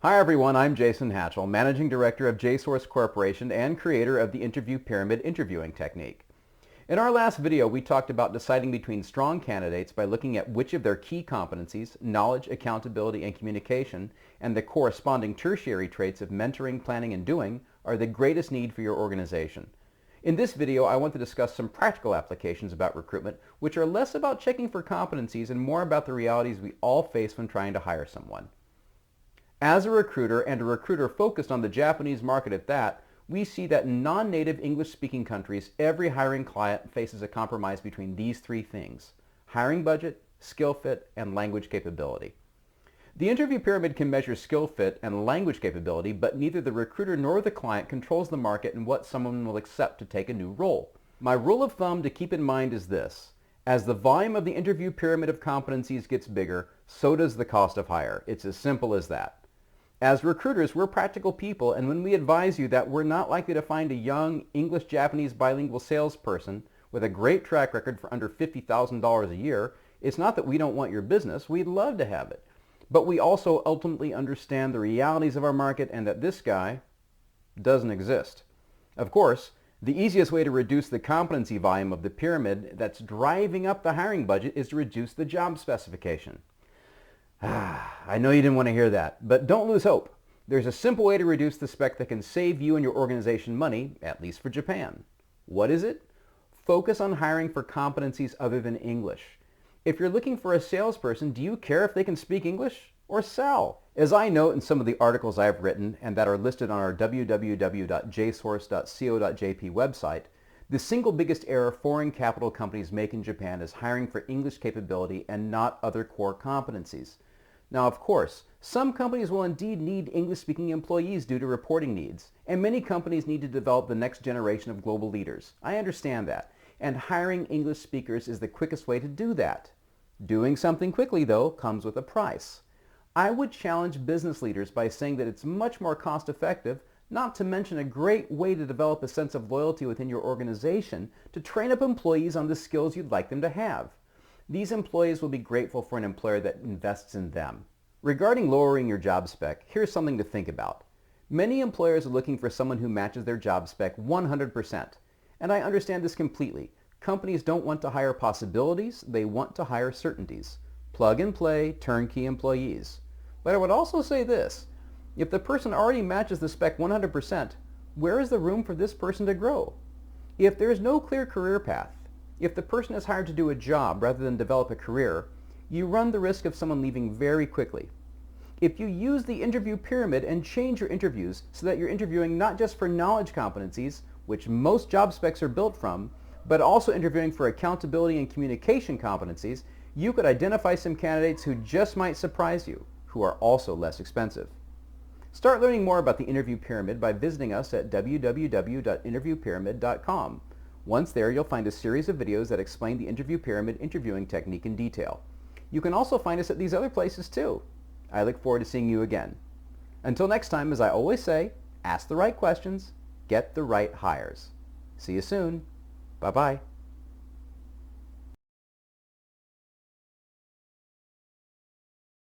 Hi everyone, I'm Jason Hatchell, Managing Director of JSource Corporation and creator of the Interview Pyramid interviewing technique. In our last video, we talked about deciding between strong candidates by looking at which of their key competencies, knowledge, accountability, and communication, and the corresponding tertiary traits of mentoring, planning, and doing are the greatest need for your organization. In this video, I want to discuss some practical applications about recruitment, which are less about checking for competencies and more about the realities we all face when trying to hire someone. As a recruiter, and a recruiter focused on the Japanese market at that, we see that in non-native English-speaking countries, every hiring client faces a compromise between these three things: hiring budget, skill fit, and language capability. The interview pyramid can measure skill fit and language capability, but neither the recruiter nor the client controls the market and what someone will accept to take a new role. My rule of thumb to keep in mind is this: as the volume of the interview pyramid of competencies gets bigger, so does the cost of hire. It's as simple as that. As recruiters, we're practical people, and when we advise you that we're not likely to find a young English-Japanese bilingual salesperson with a great track record for under $50,000 a year, it's not that we don't want your business. We'd love to have it. But we also ultimately understand the realities of our market and that this guy doesn't exist. Of course, the easiest way to reduce the competency volume of the pyramid that's driving up the hiring budget is to reduce the job specification. I know you didn't want to hear that, but don't lose hope. There's a simple way to reduce the spec that can save you and your organization money, at least for Japan. What is it? Focus on hiring for competencies other than English. If you're looking for a salesperson, do you care if they can speak English or sell? As I note in some of the articles I've written and that are listed on our www.jsource.co.jp website, the single biggest error foreign capital companies make in Japan is hiring for English capability and not other core competencies. Now, of course, some companies will indeed need English-speaking employees due to reporting needs, and many companies need to develop the next generation of global leaders. I understand that, and hiring English speakers is the quickest way to do that. Doing something quickly, though, comes with a price. I would challenge business leaders by saying that it's much more cost-effective, not to mention a great way to develop a sense of loyalty within your organization, to train up employees on the skills you'd like them to have. These employees will be grateful for an employer that invests in them. Regarding lowering your job spec, here's something to think about. Many employers are looking for someone who matches their job spec 100%. And I understand this completely. Companies don't want to hire possibilities, they want to hire certainties. Plug and play, turnkey employees. But I would also say this: if the person already matches the spec 100%, where is the room for this person to grow? If there is no clear career path, if the person is hired to do a job rather than develop a career, you run the risk of someone leaving very quickly. If you use the interview pyramid and change your interviews so that you're interviewing not just for knowledge competencies, which most job specs are built from, but also interviewing for accountability and communication competencies, you could identify some candidates who just might surprise you, who are also less expensive. Start learning more about the interview pyramid by visiting us at www.interviewpyramid.com. Once there, you'll find a series of videos that explain the interview pyramid interviewing technique in detail. You can also find us at these other places too. I look forward to seeing you again. Until next time, as I always say, ask the right questions, get the right hires. See you soon. Bye-bye.